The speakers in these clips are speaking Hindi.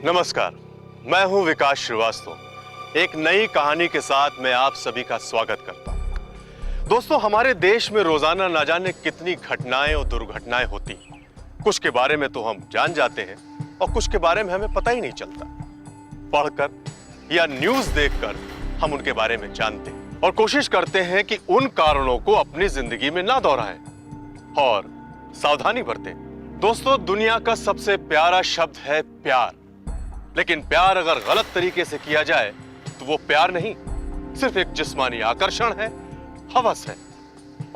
नमस्कार, मैं हूं विकास श्रीवास्तव। एक नई कहानी के साथ मैं आप सभी का स्वागत करता हूं। दोस्तों, हमारे देश में रोजाना न जाने कितनी घटनाएं और दुर्घटनाएं होती हैं। कुछ के बारे में तो हम जान जाते हैं और कुछ के बारे में हमें पता ही नहीं चलता। पढ़कर या न्यूज देखकर हम उनके बारे में जानते हैं और कोशिश करते हैं कि उन कारणों को अपनी जिंदगी में ना दोहराएं और सावधानी बरतें। दोस्तों, दुनिया का सबसे प्यारा शब्द है प्यार। लेकिन प्यार अगर गलत तरीके से किया जाए तो वो प्यार नहीं, सिर्फ एक जिस्मानी आकर्षण है, हवस है।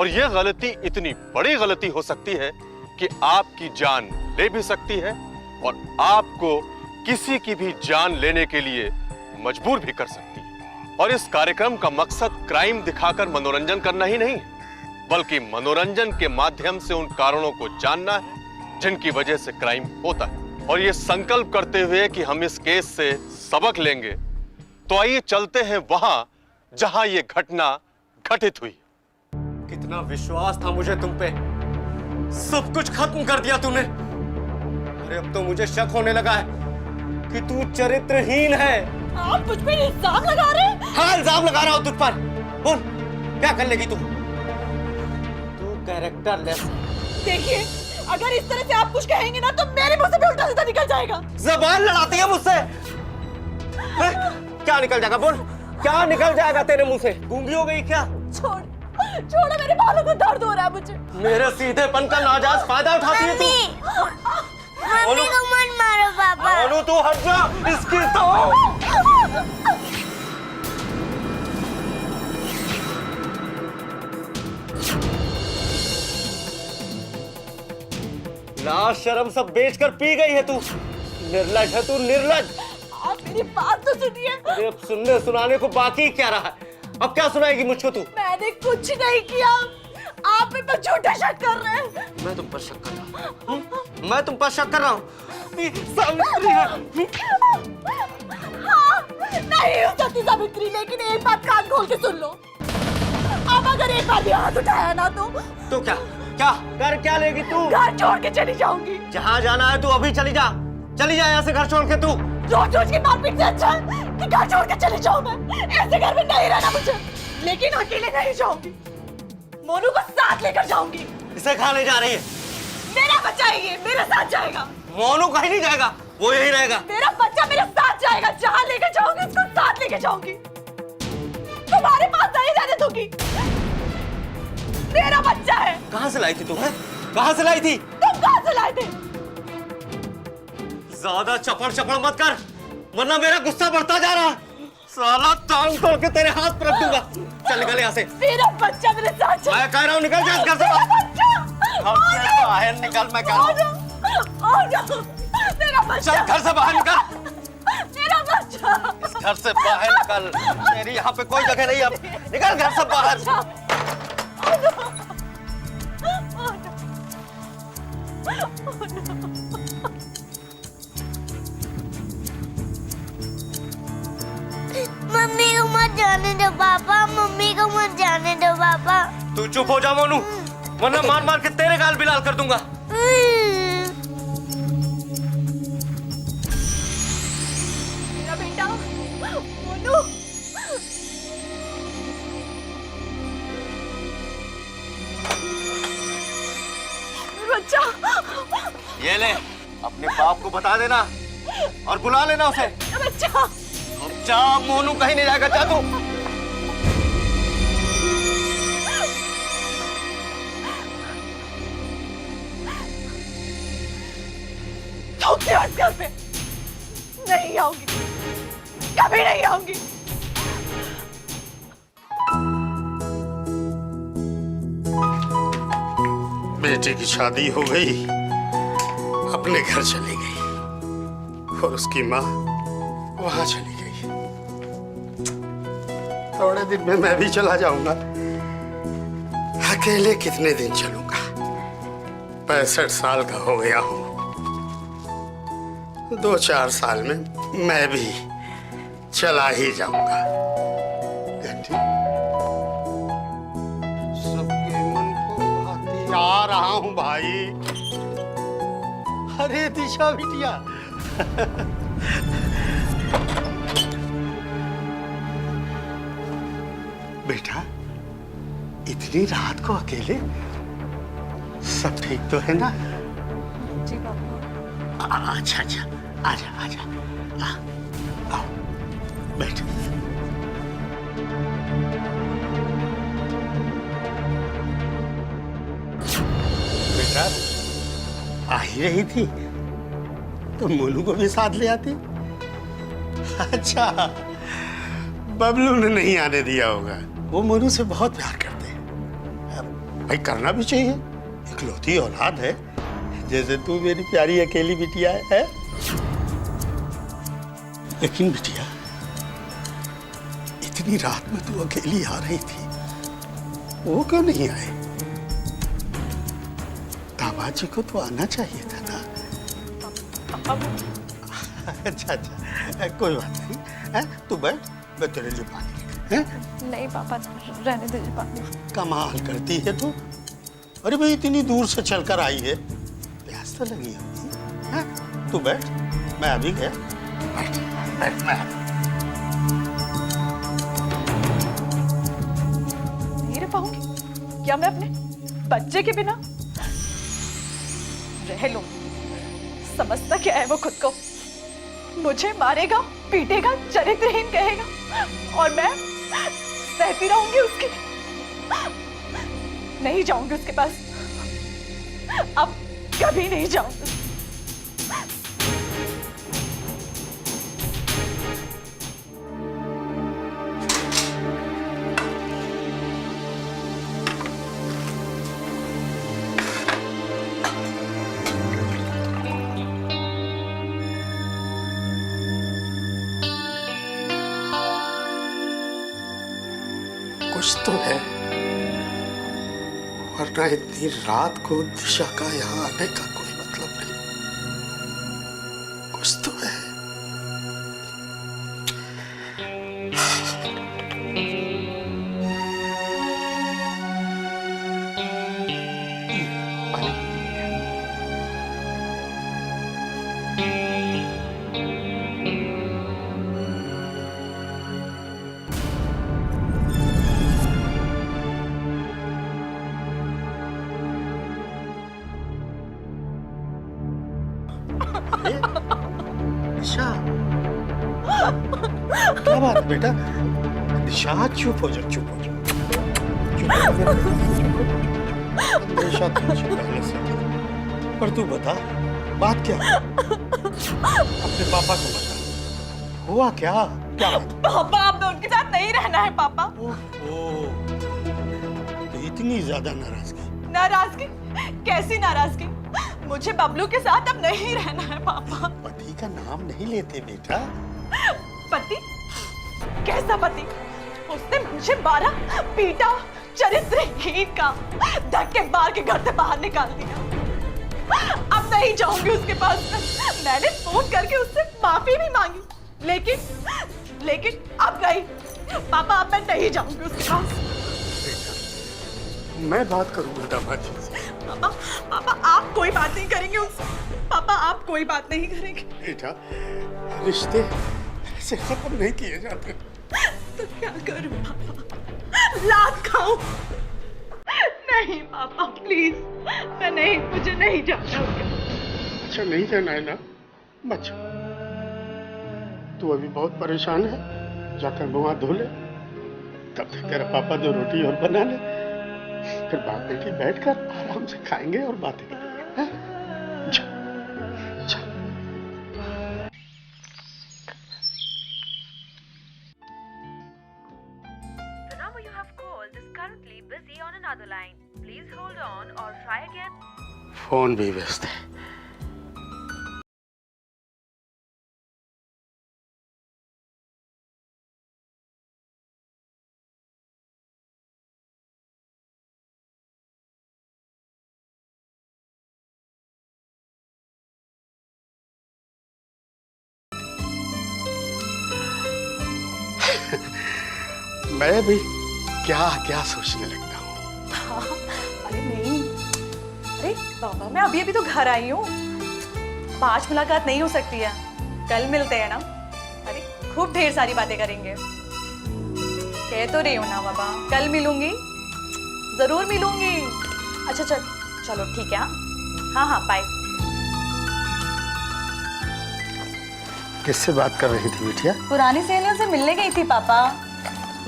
और यह गलती इतनी बड़ी गलती हो सकती है कि आपकी जान ले भी सकती है और आपको किसी की भी जान लेने के लिए मजबूर भी कर सकती है। और इस कार्यक्रम का मकसद क्राइम दिखाकर मनोरंजन करना ही नहीं, बल्कि मनोरंजन के माध्यम से उन कारणों को जानना है जिनकी वजह से क्राइम होता है। और ये संकल्प करते हुए कि हम इस केस से सबक लेंगे, तो आइए चलते हैं वहां जहां ये घटना घटित हुई। कितना विश्वास था मुझे तुम पे, सब कुछ खत्म कर दिया तूने। अरे अब तो मुझे शक होने लगा है कि तू चरित्रहीन है। आप मुझ पे इल्जाम लगा रहे हैं? हाँ, इल्जाम लगा रहा हूं तुझ पर। बोल, क्या कर लेगी तू? तू कैरेक्टरलेस। देखिए, अगर इस तरह से आप कुछ कहेंगे ना तो मेरे मुंह से भी उल्टा सीधा निकल जाएगा। जबान लड़ाती है मुझसे। क्या निकल जाएगा? बोल, क्या निकल जाएगा तेरे मुंह से? गूंगी हो गई क्या? छोड़ो, मेरे बालों को दर्द हो रहा है मुझे। मेरे सीधेपन का नाजायज फायदा उठाती है तू। मम्मी को मत मारो पापा। मोनू, तू हट जा। इसकी तो लाश शर्म सब बेचकर पी गई है तू। निर्लज है तू, निर्लज। आप मेरी बात तो सुनिए। अरे अब सुनने सुनाने को बाकी क्या रहा है? अब क्या सुनाएगी मुझको तू? मैंने कुछ नहीं किया, आप मेरे पर झूठा शक कर रहे हैं। मैं तुम पर शक कर रहा हूँ। मैं तुम पर शक कर रहा हूँ। सावित्री है। हाँ, नहीं हो सकती सावित्री, लेकिन एक बात कान खोल के सुन लो। अब अगर एक बार भी हाथ उठाया ना तो क्या क्या कर क्या लेगी तू? घर छोड़ के चली जाऊंगी। जहाँ जाना है तू अभी चली जा। चली जा यहाँ से, घर छोड़ के तू। रोज की मारपीट से अच्छा है कि घर छोड़ के चली जाऊं मैं। ऐसे घर में नहीं रहना मुझे, लेकिन अकेले नहीं जाऊंगी। मोनू को साथ लेकर जाऊंगी। इसे कहाँ ले जा रही है? मेरा बच्चा है ये, मेरे साथ जाएगा। मोनू कहीं नहीं जाएगा, वो यही रहेगा। मेरा बच्चा मेरे साथ जाएगा। जहाँ लेकर जाऊंगी उसको साथ लेकर जाऊंगी। तुम्हारे पास नहीं रहने दूंगी। मेरा बच्चा है। कहाँ से लाई थी तू? है कहाँ से लाई थी? तुम कहाँ से लाए थे? ज्यादा चपड़ चपड़ मत कर, वरना मेरा गुस्सा बढ़ता जा रहा है। साला टांग तोड़ के तेरे हाथ पर रख दूंगा। चल निकल यहाँ से। मेरा बच्चा मेरे साथ जाए। मैं कह रहा हूँ निकल जा इस घर से। बाहर निकल, मैं कह रहा हूँ। मेरा बच्चा। चल घर से बाहर निकल। मेरा बच्चा। इस घर से बाहर निकल। मेरी यहाँ पे कोई जगह नहीं। अब निकल घर से बाहर। मम्मी को मत जाने दो पापा। मम्मी को मत जाने दो पापा। तू चुप हो जा मोनू, वरना मार मार के तेरे गाल भी लाल कर दूंगा। मेरा बेटा मोनू। बच्चा। ये ले, अपने बाप को बता देना और बुला लेना उसे। बच्चा। अब जा, मोनू कहीं नहीं जाएगा। जा तू। घर पे नहीं आऊंगी, कभी नहीं आऊंगी। बेटे की शादी हो गई, अपने घर चली गई और उसकी माँ वहां चली गई। थोड़े दिन में मैं भी चला जाऊंगा। अकेले कितने दिन चलूंगा? 65 साल का हो गया हूं। 2-4 साल में मैं भी चला ही जाऊंगा। सबके मन को भाती आ रहा हूं भाई। अरे दिशा बिटिया, बेटा, इतनी रात को अकेले? सब ठीक तो है ना? जी पापा। अच्छा अच्छा, आजा आजा, आओ बैठ। बेटा, आ ही रही थी तो मोनू को भी साथ ले आती। अच्छा, बबलू ने नहीं आने दिया होगा। वो मोनू से बहुत प्यार करते हैं। भाई करना भी चाहिए, इकलौती औलाद है, जैसे तू मेरी प्यारी अकेली बिटिया है। लेकिन बिटिया, इतनी रात में तू अकेली आ रही थी, वो क्यों नहीं आए? दामाद जी को तो आना चाहिए था ना। अच्छा अच्छा, कोई बात नहीं है, तू बैठ, मैं तेरे लिए पानी है? नहीं पापा, रहने दीजिए पानी। कमाल करती है तू। अरे भाई, इतनी दूर से चलकर आई है, प्यास तो लगी होगी। हैं? तू बैठ, मैं अभी गया। बैठ बैठ, मैं नहीं रह पाऊंगी क्या मैं अपने बच्चे के बिना? रह लो, समझता क्या है वो खुद को? मुझे मारेगा, पीटेगा, चरित्रहीन कहेगा और मैं सहती रहूंगी उसकी। नहीं जाऊंगी उसके पास, अब कभी नहीं जाऊंगी। कुछ तो है, वरना इतनी रात को दिशा का यहाँ आने का कोई मतलब नहीं। कुछ तो है। दिशा, क्या बात है बेटा? दिशा, चुप हो जा, चुप हो जा, चुप हो जा। दिशा तुझे पहले से थी। पर तू बता, बात क्या है? अपने पापा को बता, हुआ क्या? क्या बात? पापा, अब उनके साथ नहीं रहना है पापा। ओह, तो इतनी ज्यादा नाराजगी? नाराजगी? कैसी नाराजगी? मुझे बबलू के साथ अब नहीं रहना है पापा। पति का नाम नहीं लेते बेटा। पति? कैसा पति? उसने मुझे मारा, पीटा, चरित्रहीन का धक्के मार के घर से बाहर निकाल दिया। अब नहीं जाऊंगी उसके पास। मैंने फोन करके उससे माफी भी मांगी, लेकिन अब नहीं पापा, अब मैं नहीं जाऊंगी उसके पास। मैं बात करूंगा दामाद जी से। पापा आप कोई बात नहीं करेंगे उससे। पापा आप कोई बात नहीं करेंगे। बेटा, रिश्ते ऐसे खत्म नहीं किए जाते। तो क्या करूं पापा? लात खाऊं? नहीं पापा प्लीज, मैं नहीं, मुझे नहीं जाना। अच्छा, नहीं जाना है ना? बच्चा, तू अभी बहुत परेशान है, जाकर मुंह हाथ धो ले। तब तक तेरा पापा दो रोटी और बना ले, फिर बाप बेटी बैठकर आराम से खाएंगे और बातें करेंगे। जा, जा। The number you have called is currently busy on another line. Please hold on or try again. Phone भी व्यस्त है। मैं भी क्या क्या सोचने लगता हूँ। अरे नहीं, अरे पापा मैं अभी अभी तो घर आई हूँ, 5 मुलाकात नहीं हो सकती है। कल मिलते हैं ना। अरे खूब ढेर सारी बातें करेंगे। कह तो रही हूँ ना बाबा, कल मिलूंगी, जरूर मिलूंगी। अच्छा चलो ठीक है। हाँ हाँ बाय। किससे बात कर रही थी बिटिया? पुरानी सहेलियों से मिलने गई थी पापा।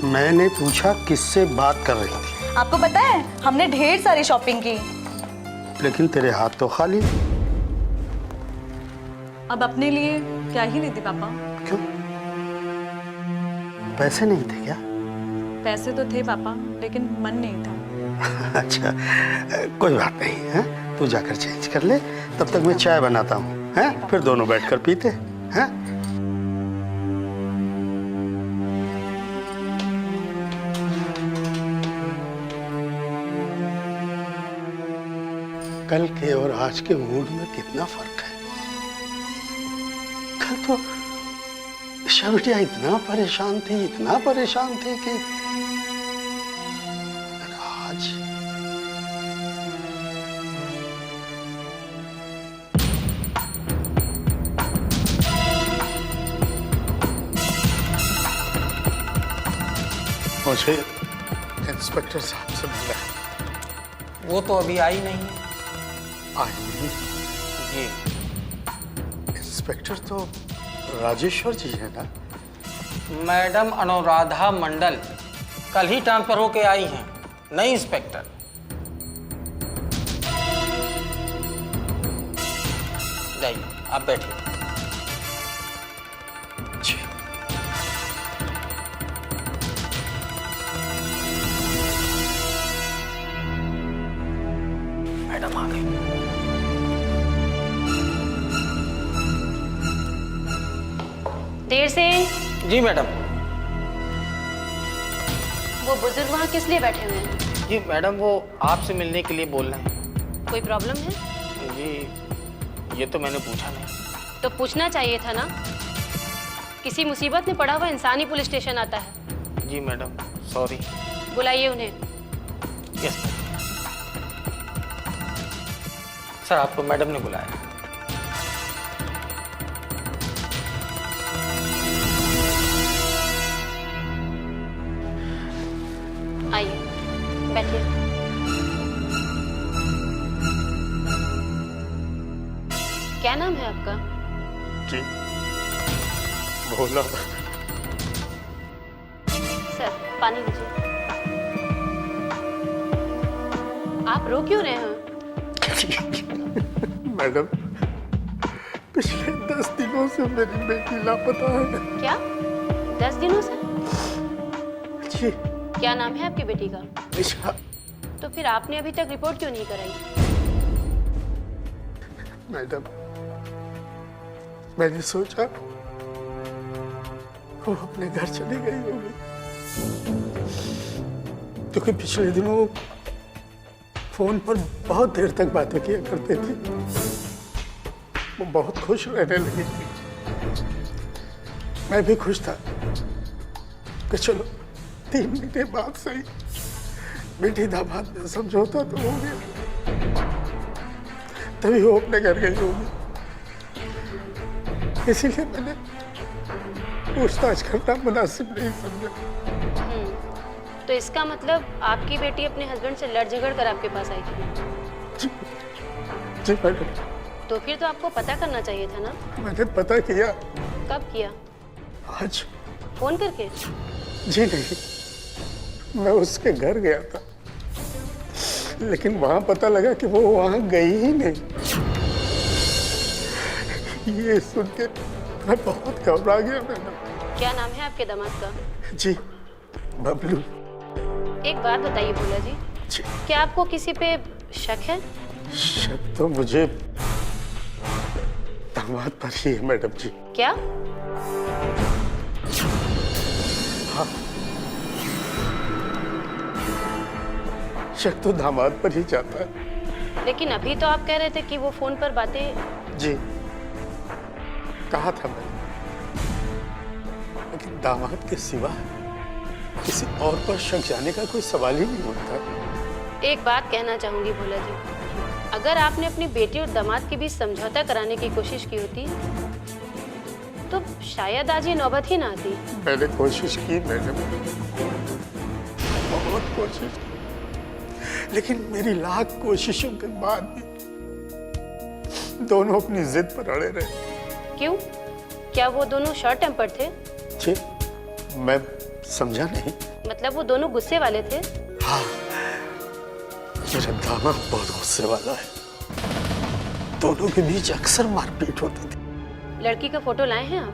मैंने पूछा किससे बात कर रही थी? आपको पता है हमने ढेर सारी शॉपिंग की। लेकिन तेरे हाथ तो खाली। अब अपने लिए क्या ही लेती पापा। क्यों? पैसे नहीं थे क्या? पैसे तो थे पापा, लेकिन मन नहीं था। अच्छा कोई बात नहीं है, तू जाकर चेंज कर ले, तब तक मैं चाय बनाता हूँ, हैं? फिर दोनों बैठकर पीते हैं। कल के और आज के मूड में कितना फर्क है। कल तो ईशा बिटिया इतना परेशान थी कि आज मुझे इंस्पेक्टर साहब से मिलना है। वो तो अभी आई नहीं है। आई नहीं? जी इंस्पेक्टर तो राजेश्वर जी है ना? मैडम अनुराधा मंडल कल ही ट्रांसफर होके आई हैं, नई इंस्पेक्टर। जाइए आप बैठिए। जी मैडम आ गई। देर से। जी मैडम। वो बुजुर्ग वहाँ किस लिए बैठे हुए हैं? जी मैडम वो आपसे मिलने के लिए बोल रहे हैं। कोई प्रॉब्लम है? जी ये तो मैंने पूछा नहीं। तो पूछना चाहिए था ना। किसी मुसीबत में पड़ा हुआ इंसान ही पुलिस स्टेशन आता है। जी मैडम सॉरी। बुलाइए उन्हें। यस सर, आपको मैडम ने बुलाया। आइए बैठिए। क्या नाम है आपका? जी बोला। सर पानी लीजिए। आप रो क्यों रहे हैं? मैडम पिछले 10 दिनों से मेरी बेटी लापता है। क्या 10 दिनों से? जी क्या नाम है आपकी बेटी का? ईशा। तो फिर आपने अभी तक रिपोर्ट क्यों नहीं कराई? मैडम मैंने सोचा वो अपने घर चली गई होगी, क्योंकि पिछले दिनों वो फोन पर बहुत देर तक बातें किया करते थे। वो बहुत खुश रहने लगी थी। मैं भी खुश था कि चलो 3 महीने बाद सही बेटी दामाद में समझौता तो हो गया, तभी वो अपने घर गई होगी। इसीलिए मैंने पूछताछ करना मुनासिब नहीं समझा। तो इसका मतलब आपकी बेटी अपने हस्बैंड से लड़ झगड़ कर आपके पास आई थी? जी मैडम। तो फिर तो आपको पता करना चाहिए था ना। मैंने पता किया। कब किया? आज। फोन करके? जी नहीं, मैं उसके घर गया था, लेकिन वहां पता लगा कि वो वहां गई ही नहीं। ये सुन के मैं बहुत घबरा गया मैडम। क्या नाम है आपके दामाद का? जी बबलू। एक बात बताइए भोला जी, जी क्या आपको किसी पे शक है? शक तो मुझे दामाद पर ही है मैडम जी। क्या? हाँ, शक तो दामाद पर ही जाता है। लेकिन अभी तो आप कह रहे थे कि वो फोन पर बातें। जी कहा था मैंने, लेकिन दामाद के सिवा किसी और पर शक जाने का कोई सवाल ही नहीं उठता। एक बात कहना चाहूंगी भोला जी, अगर आपने अपनी बेटी और दामाद के बीच समझौता कराने की कोशिश की होती तो शायद आज ये नौबत ही ना आती। मैंने कोशिश की मैडम, बहुत कोशिश की, लेकिन मेरी लाख कोशिशों के बाद भी दोनों अपनी जिद पर अड़े रहे। क्यों? क्या वो दोनों शॉर्ट टेम्पर्ड थे? जी, मैं समझा नहीं। मतलब वो दोनों गुस्से वाले थे? हाँ, मेरा दामाद बहुत गुस्से वाला है। दोनों के बीच अक्सर मारपीट होती थी। लड़की का फोटो लाए हैं आप?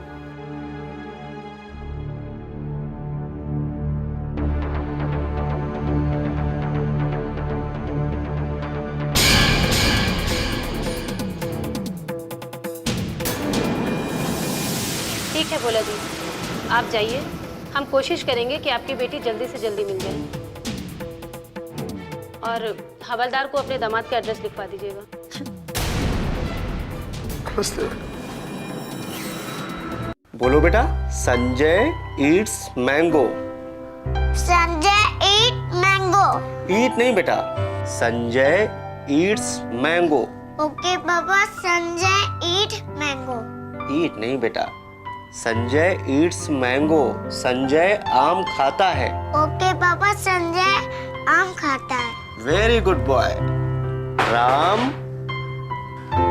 ठीक है भोला जी, आप जाइए। हम कोशिश करेंगे कि आपकी बेटी जल्दी से जल्दी मिल जाए। और हवलदार को अपने दामाद का एड्रेस लिखवा दीजिएगा। नमस्ते। बोलो बेटा। Sanjay eats mango. Sanjay eat mango. Eat नहीं बेटा, संजय ईट्स मैंगो। ओके पापा, संजय ईट मैंगो। ईट नहीं बेटा, संजय ईट्स मैंगो। संजय आम खाता है। ओके पापा, संजय आम खाता है। Very good boy. राम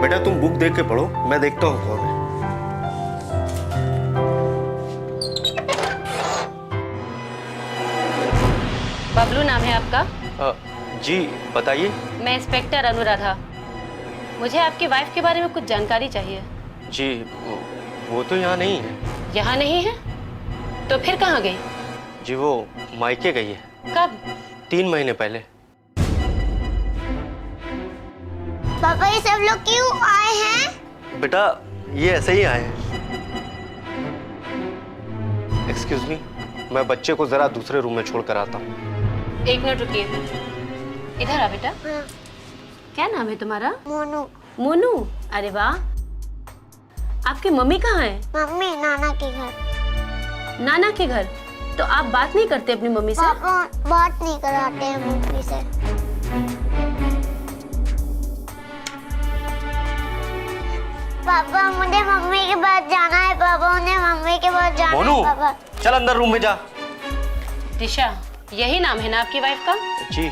बेटा, तुम बुक देख के पढ़ो, मैं देखता हूँ कौन है। बबलू नाम है आपका? जी बताइए। मैं इंस्पेक्टर अनुराधा। मुझे आपकी वाइफ के बारे में कुछ जानकारी चाहिए। जी वो तो यहाँ नहीं है। यहाँ नहीं है? तो फिर कहाँ गई? जी वो मायके गई है। कब? 3 महीने पहले। पापा ये सब लोग क्यों आए हैं? बेटा ये ऐसे ही आए हैं। एक्सक्यूज मी, मैं बच्चे को जरा दूसरे रूम में छोड़ कर आता हूँ। 1 मिनट रुकिए। इधर आ बेटा। क्या नाम है तुम्हारा? मोनू। मोनू? अरे वाह। आपकी मम्मी कहाँ है? मम्मी नाना के घर। नाना के घर? तो आप बात नहीं करते अपनी मम्मी से? पापा बात नहीं कराते हैं मम्मी से। पापा मुझे मम्मी के पास जाना है। पापा मुझे मम्मी के पास जाना मोनू, है। पापा चल अंदर रूम में जा। दिशा, यही नाम है ना आपकी वाइफ का? जी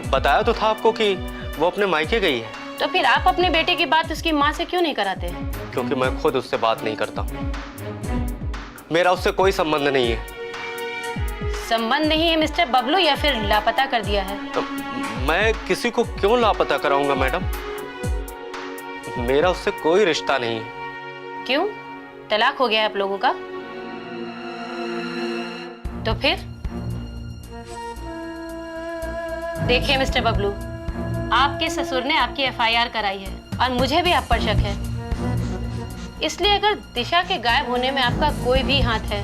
बताया तो था आपको कि वो अपने मायके गई है। तो फिर आप अपने बेटे की बात उसकी माँ से क्यों नहीं कराते? क्योंकि मैं खुद उससे बात नहीं करता। मेरा उससे कोई संबंध नहीं है। संबंध नहीं है मिस्टर बबलू, या फिर लापता कर दिया है? तो मैं किसी को क्यों लापता कराऊंगा मैडम? मेरा उससे कोई रिश्ता नहीं है। क्यों? तलाक हो गया है आप लोगों का? तो फिर? देखिए मिस्टर बबलू, आपके ससुर ने आपकी एफआईआर कराई है और मुझे भी आप पर शक है। इसलिए अगर दिशा के गायब होने में आपका कोई भी हाथ है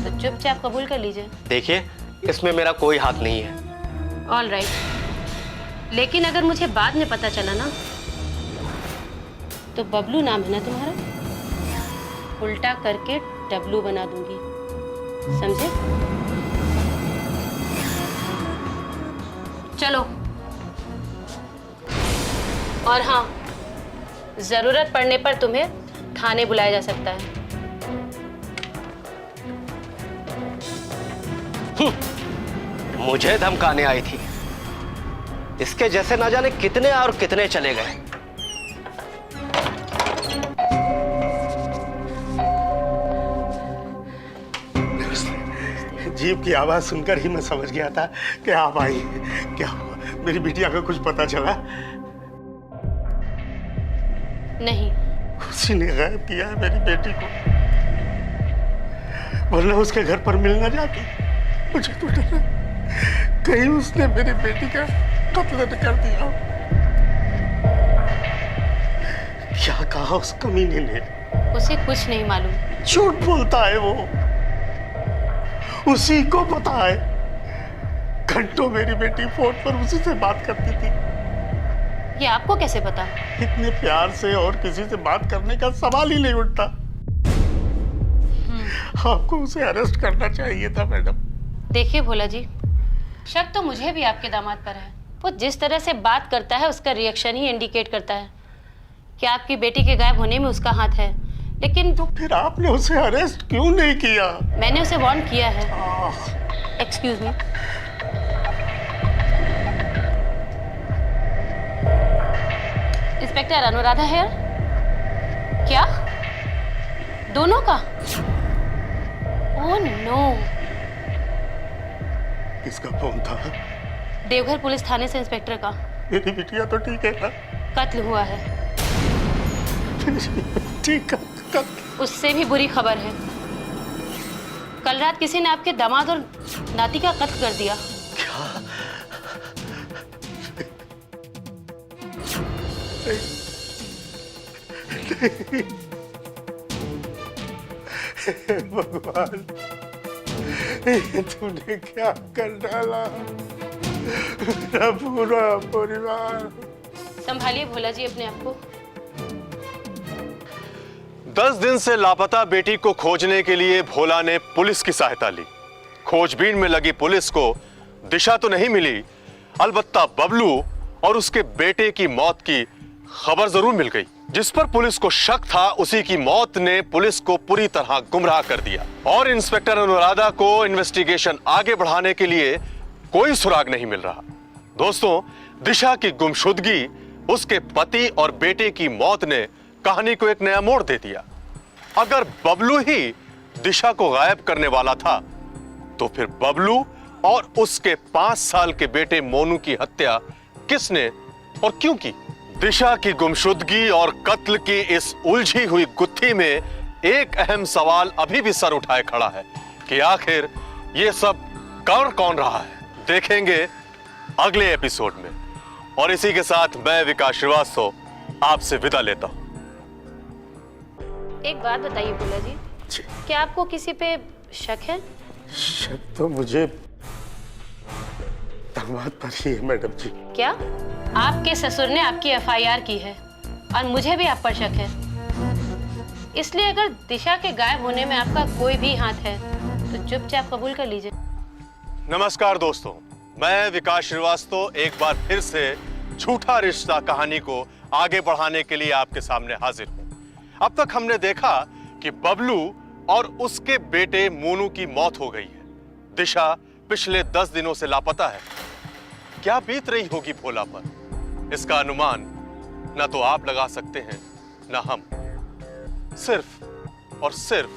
तो चुपचाप कबूल कर लीजिए। देखिए इसमें मेरा कोई हाथ नहीं है। ऑल राइट, लेकिन अगर मुझे बाद में पता चला ना तो बबलू नाम है ना तुम्हारा, उल्टा करके डब्लू बना दूंगी, समझे? चलो। और हाँ, जरूरत पड़ने पर तुम्हें थाने बुलाया जा सकता है। मुझे धमकाने आई थी। इसके जैसे ना जाने कितने और कितने चले गए। जीप की आवाज सुनकर ही मैं समझ गया था कि आप आई। क्या हुआ? मेरी बिटिया का कुछ पता चला? नहीं। उसी ने गायब किया है मेरी बेटी को, वरना उसके घर पर मिल न जाती। मुझे तो डर है कहीं उसने मेरी बेटी का कत्ल न कर दिया। क्या कहा उस कमीने ने? उसे कुछ नहीं मालूम। झूठ बोलता है वो, उसी को पता है। घंटों मेरी बेटी फोन पर उसी से बात करती थी। ये आपको कैसे पता? इतने प्यार से और किसी से बात करने का सवाल ही नहीं उठता। आपको उसे अरेस्ट करना चाहिए था मैडम। देखिए भोला जी, शक तो मुझे भी आपके दामाद पर है। वो जिस तरह से बात करता है उसका रिएक्शन ही इंडिकेट करता है कि आपकी बेटी के गायब होने में उसका हाथ है। लेकिन फिर आपने उसे अरेस्ट क्यों नहीं किया? मैंने उसे वार्न किया है। Excuse me. इंस्पेक्टर अनुराधा है? क्या दोनों का? Oh no. किसका फोन था? देवघर पुलिस थाने से इंस्पेक्टर का। मेरी बिटिया तो ठीक है ना? कत्ल हुआ है। ठीक है। उससे भी बुरी खबर है। कल रात किसी ने आपके दामाद और नाती का कत्ल कर दिया। भगवान, ये तूने क्या कर डाला? मेरा पूरा परिवार। संभालिए भोला जी अपने आप को। 10 दिन से लापता बेटी को खोजने के लिए भोला ने पुलिस की सहायता ली। खोजबीन में लगी पुलिस को दिशा तो नहीं मिली, अलबत्ता बबलू और उसके बेटे की मौत की खबर जरूर मिल गई। जिस पर पुलिस को शक था, उसी की मौत ने पुलिस को पूरी तरह गुमराह कर दिया और इंस्पेक्टर अनुराधा को इन्वेस्टिगेशन आगे बढ़ाने के लिए कोई सुराग नहीं मिल रहा। दोस्तों, दिशा की गुमशुदगी, उसके पति और बेटे की मौत ने कहानी को एक नया मोड़ दे दिया। अगर बबलू ही दिशा को गायब करने वाला था, तो फिर बबलू और उसके 5 साल के बेटे मोनू की हत्या किसने और क्यों की? दिशा की गुमशुदगी और कत्ल की इस उलझी हुई गुत्थी में एक अहम सवाल अभी भी सर उठाए खड़ा है कि आखिर ये सब कर कौन रहा है। देखेंगे अगले एपिसोड में। और इसी के साथ मैं विकास श्रीवास्तव आपसे विदा लेता हूं। एक बात बताइए भोला जी, क्या आपको किसी पे शक है? शक तो मुझे दामाद पर ही है मैडम जी। क्या आपके ससुर ने आपकी एफआईआर की है और मुझे भी आप पर शक है। इसलिए अगर दिशा के गायब होने में आपका कोई भी हाथ है तो चुपचाप कबूल कर लीजिए। नमस्कार दोस्तों, मैं विकास श्रीवास्तव एक बार फिर से झूठा रिश्ता कहानी को आगे बढ़ाने के लिए आपके सामने हाजिर हूं। अब तक हमने देखा कि बबलू और उसके बेटे मोनू की मौत हो गई है। दिशा पिछले 10 दिनों से लापता है। क्या बीत रही होगी भोला पर, इसका अनुमान ना तो आप लगा सकते हैं ना हम। सिर्फ और सिर्फ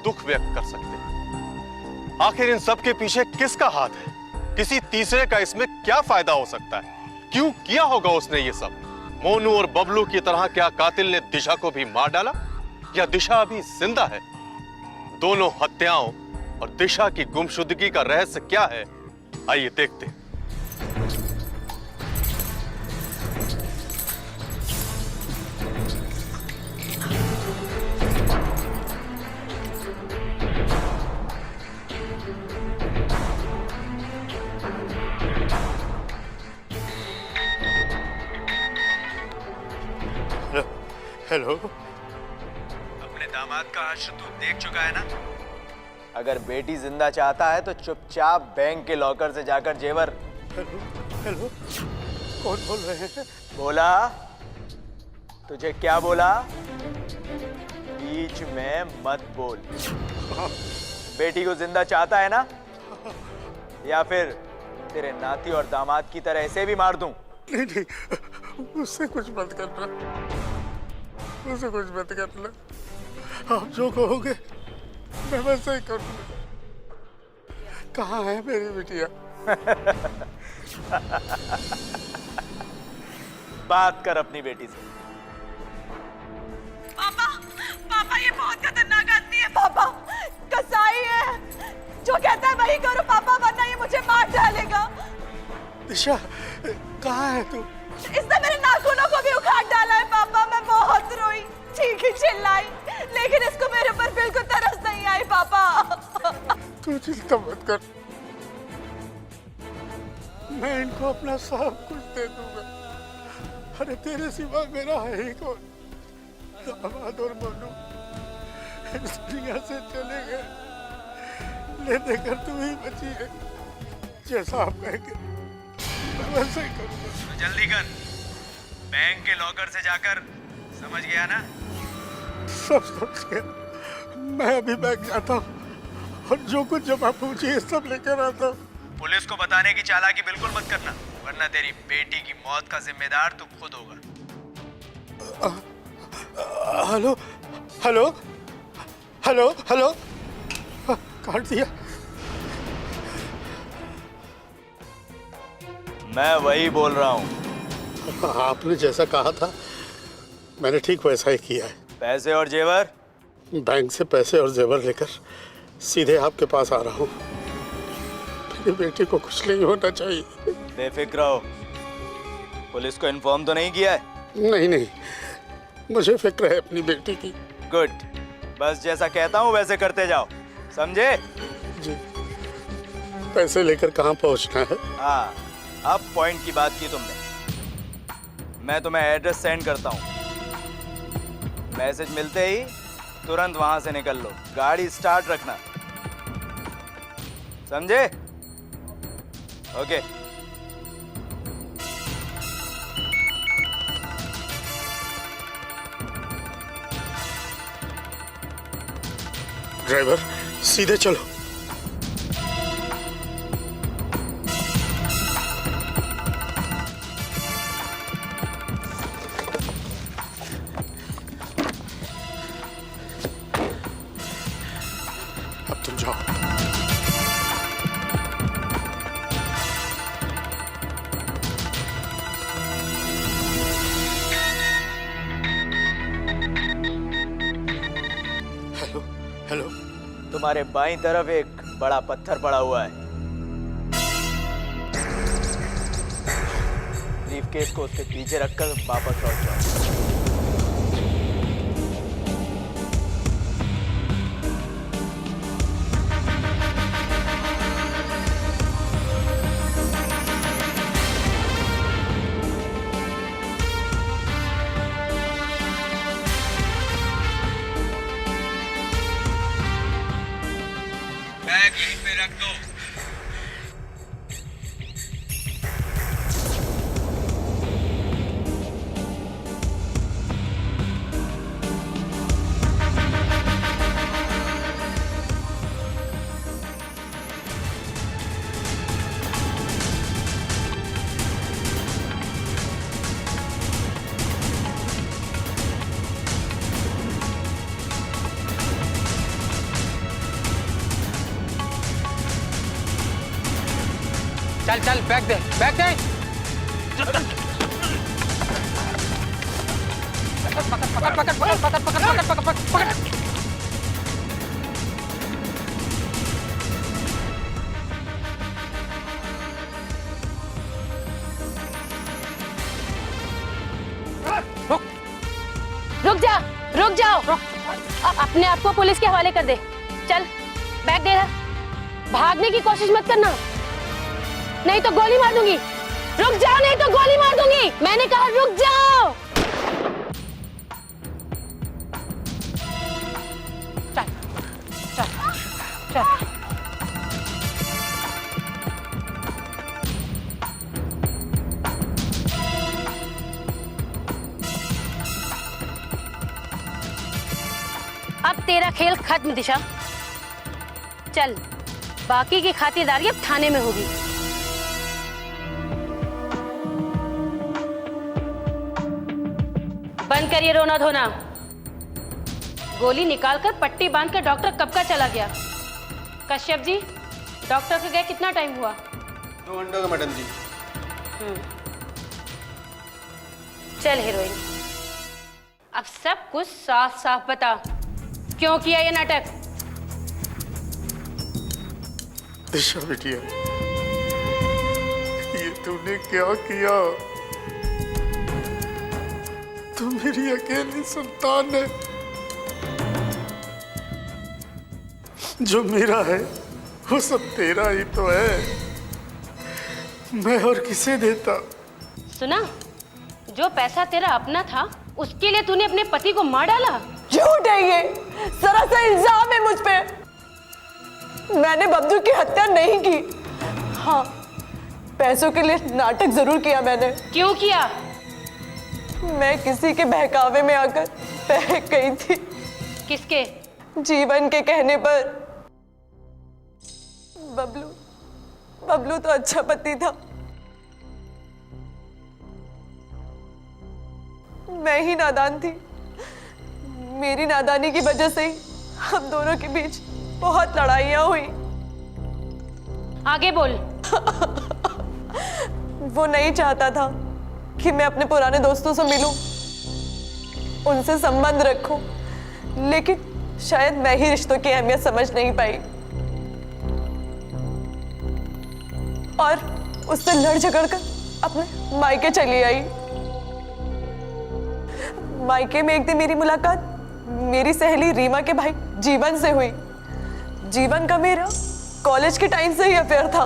दुख व्यक्त कर सकते हैं। आखिर इन सब के पीछे किसका हाथ है? किसी तीसरे का इसमें क्या फायदा हो सकता है? क्यों किया होगा उसने ये सब? मोनू और बबलू की तरह क्या कातिल ने दिशा को भी मार डाला, या दिशा अभी जिंदा है? दोनों हत्याओं और दिशा की गुमशुदगी का रहस्य क्या है, आइए देखते हैं। हेलो। अपने दामाद का हश्र तू देख चुका है ना? अगर बेटी जिंदा चाहता है तो चुपचाप बैंक के लॉकर से जाकर जेवर। हेलो हेलो, कौन बोल रहे हैं? बोला तुझे क्या बोला? बीच में मत बोल। बेटी को जिंदा चाहता है ना? या फिर तेरे नाती और दामाद की तरह ऐसे भी मार दूं? नहीं नहीं, उससे कुछ मत करना, उससे कुछ मत करना। आप जो कहोगे मैं वैसे ही करूंगा। कहाँ है मेरी बिटिया? बात कर अपनी बेटी से। पापा, पापा ये बहुत खतरनाक आदमी है पापा। कसाई है, जो कहता है वही करो पापा, वरना ये मुझे मार डालेगा। दिशा, कहाँ है तू? इसने मेरे नाखूनों को भी उखाड़ डाला है पापा। मैं बहुत रोई, चीखी चिल्लाई, लेकिन इसको मेरे ऊपर बिल्कुल तरस नहीं आई पापा। तू चिंता मत कर, मैं इनको अपना सब कुछ दे दूंगा। अरे तेरे सिवा मेरा है ही कौन? दामाद और मोनू इस दुनिया से चले गए, ले देकर तू ही बची है। जैसा आप कहेंगे मैं वैसे ही करूंगा। तो जल्दी कर, बैंक के लॉकर से जाकर, समझ गया ना? सब समझ गया। मैं अभी बैंक जाता हूँ और जो कुछ जमा पूछी है सब लेकर आता हूँ। पुलिस को बताने की चालाकी बिल्कुल मत करना, वरना तेरी बेटी की मौत का जिम्मेदार तू खुद होगा। हेलो हेलो हेलो हेलो, काट दिया। मैं वही बोल रहा हूँ। आपने जैसा कहा था मैंने ठीक वैसा ही किया है। पैसे और जेवर? बैंक से पैसे और जेवर लेकर सीधे आपके पास आ रहा हूँ। मेरी बेटी को कुछ नहीं होना चाहिए। बेफिक्र रहो। पुलिस को इन्फॉर्म तो नहीं किया है? नहीं नहीं, मुझे फिक्र है अपनी बेटी की। गुड, बस जैसा कहता हूँ वैसे करते जाओ, समझे? जी। पैसे लेकर कहाँ पहुँचना है? हाँ, अब पॉइंट की बात की तुमने। मैं तुम्हें एड्रेस सेंड करता हूँ, मैसेज मिलते ही तुरंत वहां से निकल लो, गाड़ी स्टार्ट रखना, समझे? ओके। ड्राइवर सीधे चलो। अब तुम जाओ। हेलो हेलो, तुम्हारे बाईं तरफ एक बड़ा पत्थर पड़ा हुआ है। ब्रीफकेस को उसके पीछे रखकर वापस लौट जाओ। बैग यहीं पे रख दो। चल चल, बैग दे, बैग दे। पकड़ पकड़ पकड़ पकड़ पकड़ पकड़ पकड़ पकड़ पकड़। रुक जा, रुक जाओ। अपने आप को पुलिस के हवाले कर दे। चल, बैग दे रहा। भागने की कोशिश मत करना, नहीं तो गोली मार दूंगी। रुक जाओ, नहीं तो गोली मार दूंगी। मैंने कहा रुक जाओ। चल चल चल। अब तेरा खेल खत्म दिशा। चल, बाकी की खातिरदारी अब थाने में होगी। बंद करिए रोना धोना। गोली निकालकर पट्टी बांधकर डॉक्टर कब का चला गया? कश्यप जी, डॉक्टर के गए कितना टाइम हुआ? 2 घंटे का मैडम जी। चल हीरोइन, अब सब कुछ साफ साफ बता, क्यों किया ये नाटक? दिशा बिटिया, ये तूने क्या किया? तू मेरी अकेली संतान है। जो मेरा है वो सब तेरा ही तो है। मैं और किसे देता? सुना, जो पैसा तेरा अपना था उसके लिए तूने अपने पति को मार डाला। झूठ है ये, सरासर इल्जाम है मुझ पे। मैंने बबलू की हत्या नहीं की। हाँ, पैसों के लिए नाटक जरूर किया मैंने। क्यों किया? मैं किसी के बहकावे में आकर बहक गई थी। किसके? जीवन के कहने पर। बबलू बबलू तो अच्छा पति था, मैं ही नादान थी। मेरी नादानी की वजह से ही हम दोनों के बीच बहुत लड़ाइयाँ हुई। आगे बोल। वो नहीं चाहता था कि मैं अपने पुराने दोस्तों से मिलूं, उनसे संबंध रखूं, लेकिन शायद मैं ही रिश्तों की अहमियत समझ नहीं पाई और उससे लड़ झगड़ कर अपने मायके चली आई। मायके में एक दिन मेरी मुलाकात मेरी सहेली रीमा के भाई जीवन से हुई। जीवन का मेरा कॉलेज के टाइम से ही अफेयर था।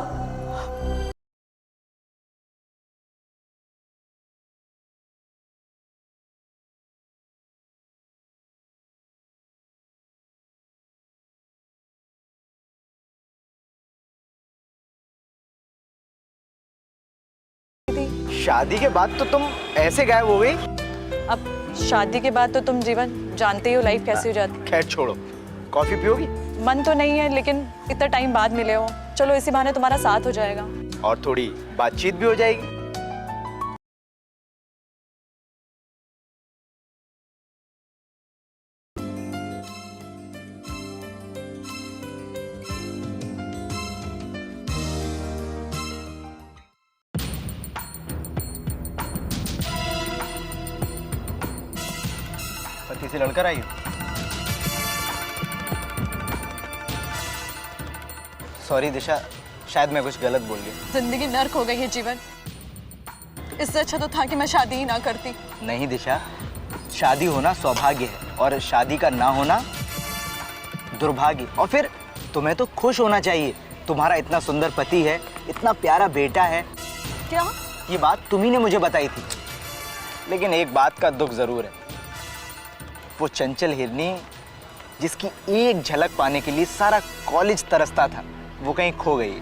शादी के बाद तो तुम ऐसे गायब हो गई। अब शादी के बाद तो तुम जीवन जानते ही हो लाइफ कैसी हो जाती। खैर छोड़ो, कॉफी पियोगी? मन तो नहीं है, लेकिन इतना टाइम बाद मिले हो, चलो इसी बहाने तुम्हारा साथ हो जाएगा और थोड़ी बातचीत भी हो जाएगी। पति से लड़कर आई हो? सॉरी दिशा, शायद मैं कुछ गलत बोल गया। जिंदगी नर्क हो गई है जीवन, इससे अच्छा तो था कि मैं शादी ही ना करती। नहीं दिशा, शादी होना सौभाग्य है और शादी का ना होना दुर्भाग्य। और फिर तुम्हें तो खुश होना चाहिए, तुम्हारा इतना सुंदर पति है, इतना प्यारा बेटा है। क्या? ये बात तुम्ही ने मुझे बताई थी, लेकिन एक बात का दुख जरूर है। वो चंचल हिरनी जिसकी एक झलक पाने के लिए सारा कॉलेज तरसता था, वो कहीं खो गई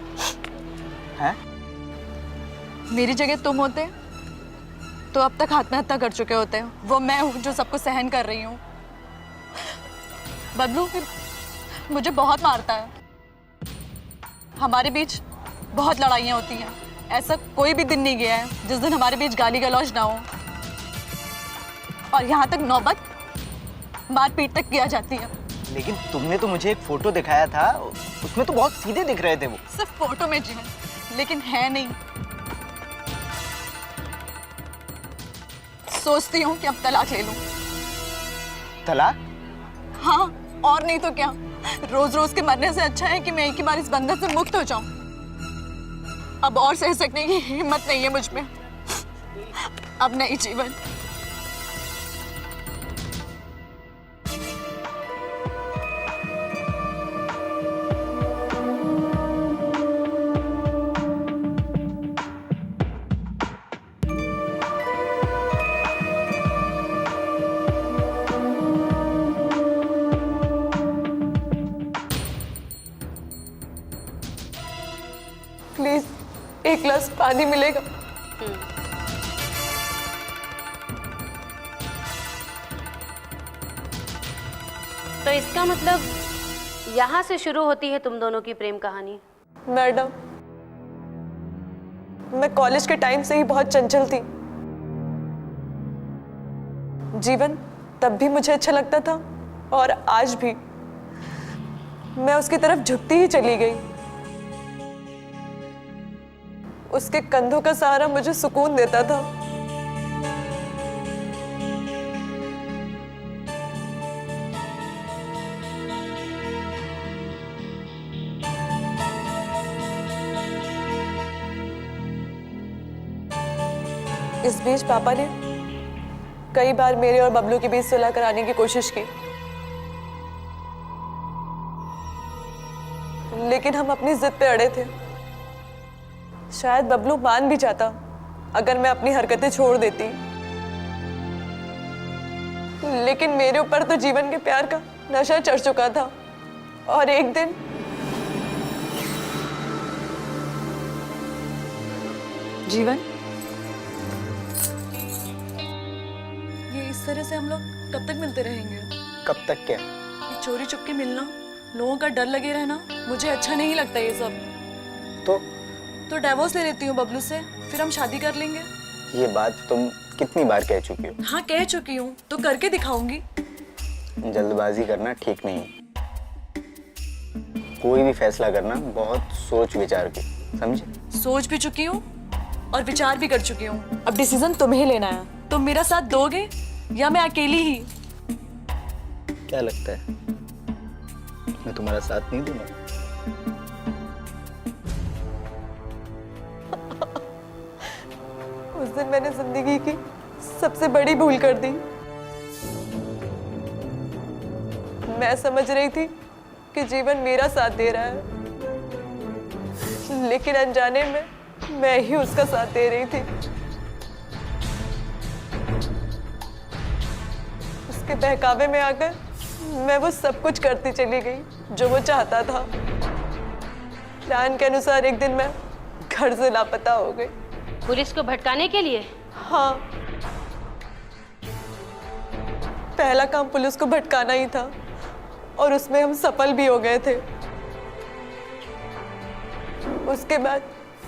है। मेरी जगह तुम होते तो अब तक आत्महत्या कर चुके होते। वो मैं हूँ जो सबको सहन कर रही हूँ। बबलू मुझे बहुत मारता है, हमारे बीच बहुत लड़ाइयाँ होती हैं। ऐसा कोई भी दिन नहीं गया है जिस दिन हमारे बीच गाली गलौज ना हो, और यहाँ तक नौबत मारपीट तक किया जाती है। लेकिन तुमने तो मुझे एक फोटो दिखाया था, उसमें तो बहुत सीधे दिख रहे थे वो। सिर्फ फोटो में जीवन, लेकिन है नहीं। सोचती हूँ कि अब तलाक ले लूं। तलाक? हाँ, और नहीं तो क्या। रोज रोज के मरने से अच्छा है कि मैं एक ही बार इस बंधन से मुक्त हो जाऊं। अब और सह सकने की हिम्मत नहीं है मुझ में। अब नहीं जीवन। प्लीज एक गिलास पानी मिलेगा? तो इसका मतलब यहाँ से शुरू होती है तुम दोनों की प्रेम कहानी? मैडम, मैं कॉलेज के टाइम से ही बहुत चंचल थी। जीवन तब भी मुझे अच्छा लगता था और आज भी मैं उसकी तरफ झुकती ही चली गई। उसके कंधों का सहारा मुझे सुकून देता था। इस बीच पापा ने कई बार मेरे और बबलू के बीच सुलह कराने की कोशिश की, लेकिन हम अपनी जिद पे अड़े थे। शायद बबलू मान भी जाता अगर मैं अपनी हरकतें छोड़ देती, लेकिन मेरे ऊपर तो जीवन के प्यार का नशा चढ़ चुका था। और एक दिन जीवन, ये इस तरह से हम लोग कब तक मिलते रहेंगे? कब तक क्या? चोरी चुपके मिलना, लोगों का डर लगे रहना मुझे अच्छा नहीं लगता ये सब। तो डिवोर्स ले लेती हूँ बबलू से, फिर हम शादी कर लेंगे। ये बात तुम कितनी बार कह चुकी हो? हाँ कह चुकी हूँ, तो करके दिखाऊंगी। जल्दबाजी करना ठीक नहीं है। कोई भी फैसला करना बहुत सोच विचार के, समझे? सोच भी चुकी हूँ और विचार भी कर चुकी हूँ। अब डिसीजन तुम्हें लेना है। तुम मेरा साथ दोगे या मैं अकेली ही? क्या लगता है मैं तुम्हारा साथ नहीं दूंगा? उस दिन मैंने जिंदगी की सबसे बड़ी भूल कर दी। मैं समझ रही थी कि जीवन मेरा साथ दे रहा है, लेकिन अनजाने में मैं ही उसका साथ दे रही थी। उसके बहकावे में आकर मैं वो सब कुछ करती चली गई जो वो चाहता था। प्लान के अनुसार एक दिन मैं घर से लापता हो गई। पुलिस को भटकाने के लिए? हाँ, पहला काम पुलिस को भटकाना ही था और उसमें हम सफल भी हो गए थे। उसके बाद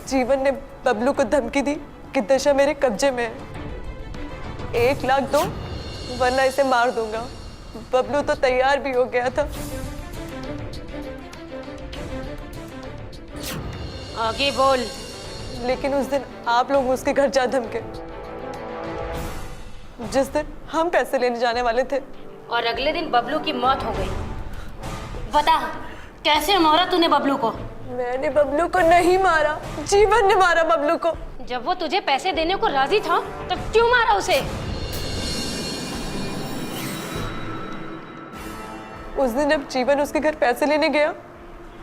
जीवन ने बबलू को धमकी दी कि दशा मेरे कब्जे में है, 1 लाख दो वरना इसे मार दूंगा। बबलू तो तैयार भी हो गया था। आगे बोल। लेकिन उस दिन आप लोग उसके घर जा धमके, जिस दिन हम पैसे लेने जाने वाले थे। और अगले दिन बबलू की मौत हो गई। बता कैसे मारा तूने बबलू को? मैंने बबलू को नहीं मारा, जीवन ने मारा बबलू को। जब वो तुझे पैसे देने को राजी था तब क्यों मारा उसे? उस दिन जब जीवन उसके घर पैसे लेने गया,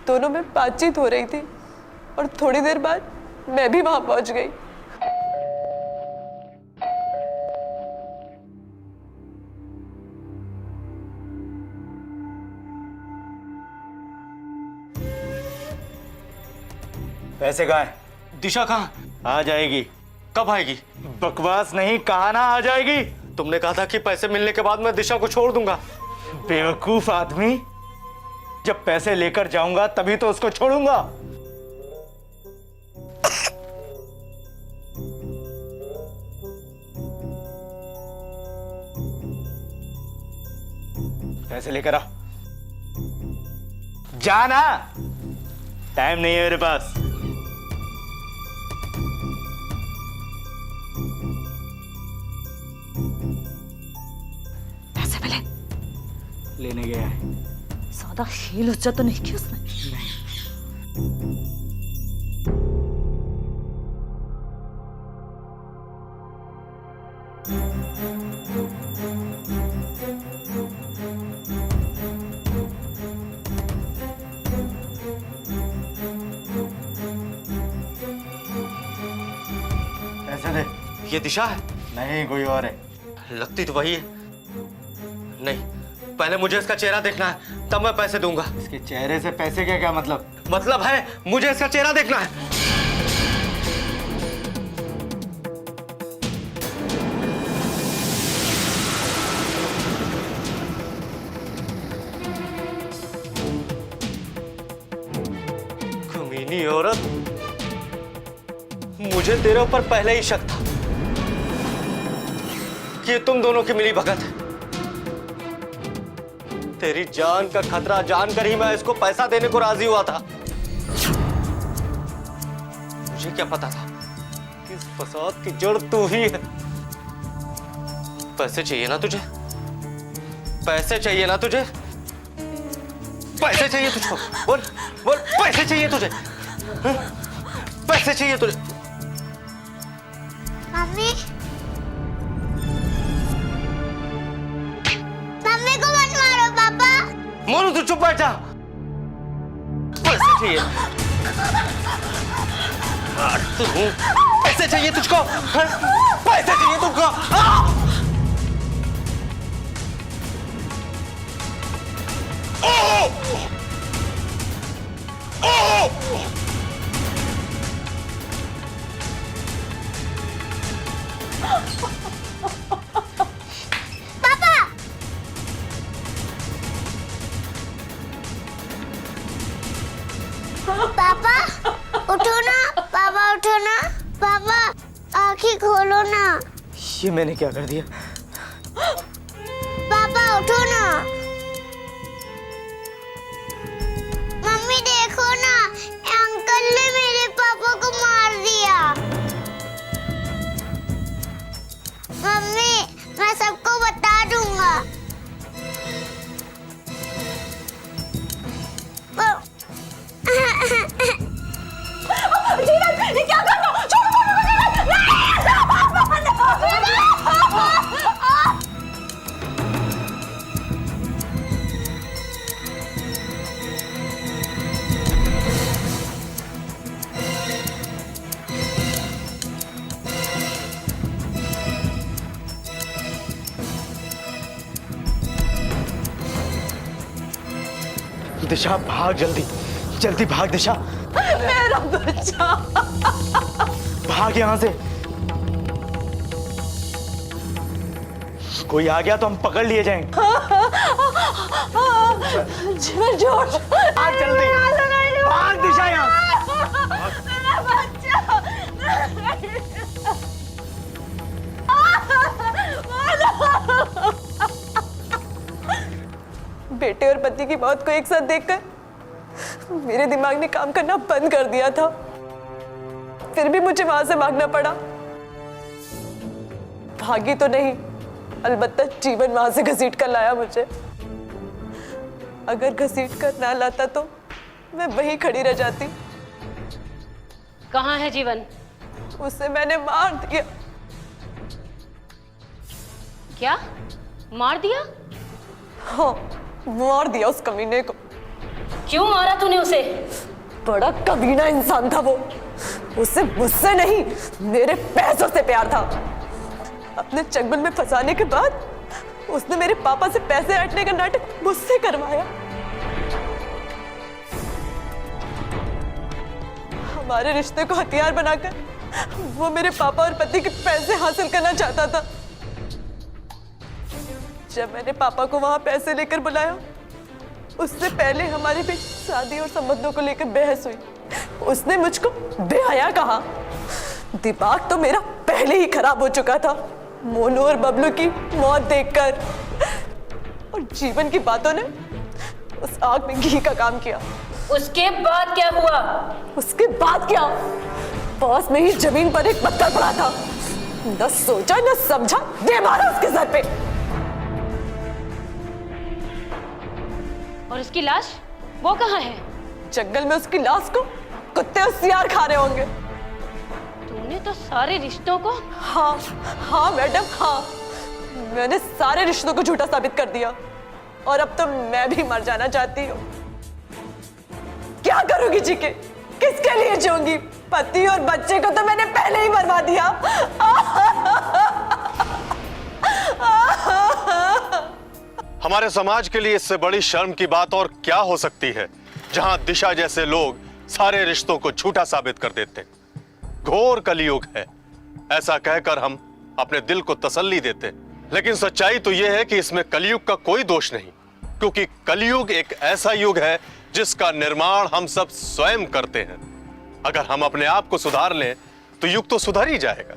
दोनों में बातचीत हो रही थी और थोड़ी देर बाद मैं भी वहां पहुंच गई। पैसे कहाँ है? दिशा कहाँ? आ जाएगी। कब आएगी? बकवास नहीं, कहा ना आ जाएगी। तुमने कहा था कि पैसे मिलने के बाद मैं दिशा को छोड़ दूंगा। बेवकूफ आदमी, जब पैसे लेकर जाऊंगा तभी तो उसको छोड़ूंगा। पैसे लेकर आ। जाना, टाइम नहीं है मेरे पास। पैसे मिले? लेने गया है। ज्यादा हील उच्चा तो नहीं की उसने? पैसे दे। ये दिशा है? नहीं, कोई और है। लगती तो वही है। नहीं, पहले मुझे इसका चेहरा देखना है, तब मैं पैसे दूंगा। इसके चेहरे से पैसे का क्या मतलब? मतलब है मुझे इसका चेहरा देखना है। कमीनी औरत, मुझे तेरे ऊपर पहले ही शक था कि ये तुम दोनों की मिली भगत है। तेरी जान का खतरा जानकर ही मैं इसको पैसा देने को राजी हुआ था। मुझे क्या पता था कि इस फसाद की जड़ तू ही है। पैसे चाहिए ना तुझे? पैसे चाहिए ना तुझे? पैसे चाहिए तुझको? बोल बोल, पैसे चाहिए तुझे? हाँ? पैसे चाहिए तुझे? मम्मी, मम्मी को मत मारो पापा। मोनू तू चुप बैठ जा। पैसे चाहिए? पैसे चाहिए तुझको? हाँ? पैसे चाहिए तुझको? हाँ? आंखें खोलो ना। ये मैंने क्या कर दिया? पापा उठो ना। मम्मी देखो ना, अंकल ने मेरे पापा को मार दिया। मम्मी मैं सबको बता दूंगा। जीवन, ये क्या कर रहे हो? छोड़ो मुझे। दिशा भाग, जल्दी जल्दी भाग दिशा। मेरा बच्चा। भाग यहाँ से। कोई आ गया तो हम पकड़ लिए जाएंगे। जीवन जोड़। भाग जल्दी, भाग दिशा यहाँ। मेरा बच्चा। बेटे और पति की मौत को एक साथ देखकर मेरे दिमाग ने काम करना बंद कर दिया था। फिर भी मुझे वहां से भागना पड़ा। भागी तो नहीं, अलबत्ता जीवन वहां से घसीट कर लाया मुझे। अगर घसीट कर ना लाता तो मैं वहीं खड़ी रह जाती। कहाँ है जीवन? उसे मैंने मार दिया। क्या मार दिया? हाँ, मार दिया उस कमीने को। क्यों मारा तूने उसे? बड़ा कमीना इंसान था वो। उसे मुझसे नहीं, मेरे पैसों से प्यार था। अपने चंगुल में फंसाने के बाद उसने मेरे पापा से पैसे हटने का नाटक मुझसे करवाया। हमारे रिश्ते को हथियार बनाकर वो मेरे पापा और पति के पैसे हासिल करना चाहता था। जब मैंने पापा को वहां पैसे लेकर बुलाया, उससे पहले हमारे बीच शादी और संबंधों को लेकर बहस हुई। उसने मुझको बेहया कहा। दिमाग तो मेरा पहले ही खराब हो चुका था मोनू और बबलू की मौत देखकर, और जीवन की बातों ने उस आग में घी का काम किया। उसके बाद क्या हुआ? उसके बाद क्या? पास में ही जमीन पर एक पत्थर पड़ा था। न सोचा न समझा, दे मारा उसके सर पे। और उसकी लाश वो कहाँ है? जंगल में उसकी लाश को कुत्ते और सियार खा रहे होंगे। तूने तो सारे रिश्तों को। हाँ हाँ मैडम, हाँ, मैंने सारे रिश्तों को झूठा साबित कर दिया। और अब तो मैं भी मर जाना चाहती हूँ। क्या करूंगी जी के? किसके लिए जीऊंगी? पति और बच्चे को तो मैंने पहले ही मरवा दिया। हमारे समाज के लिए इससे बड़ी शर्म की बात और क्या हो सकती है, जहां दिशा जैसे लोग सारे रिश्तों को झूठा साबित कर देते हैं। घोर कलयुग है, ऐसा कहकर हम अपने दिल को तसल्ली देते, लेकिन सच्चाई तो यह है कि इसमें कलयुग का कोई दोष नहीं, क्योंकि कलयुग एक ऐसा युग है जिसका निर्माण हम सब स्वयं करते हैं। अगर हम अपने आप को सुधार लें तो युग तो सुधर ही जाएगा।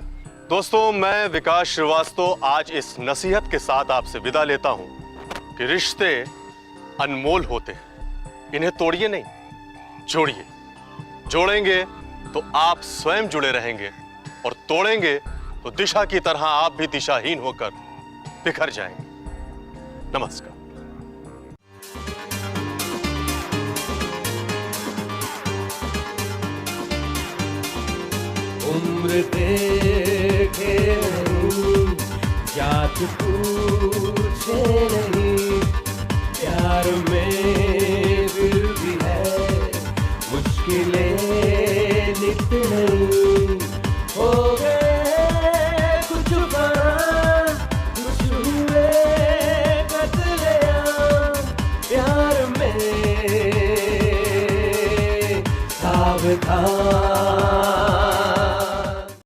दोस्तों, मैं विकास श्रीवास्तव आज इस नसीहत के साथ आपसे विदा लेता हूं कि रिश्ते अनमोल होते हैं, इन्हें तोड़िए नहीं, जोड़िए। जोड़ेंगे तो आप स्वयं जुड़े रहेंगे, और तोड़ेंगे तो दिशा की तरह आप भी दिशाहीन होकर बिखर जाएंगे। नमस्कार। उम्र देखे नहीं, जात पूछे नहीं, प्यार में फिर भी है मुश्किलें नित नहीं। हो गए कुछ बार, कुछ हुए कत्लेआम, प्यार में सावधान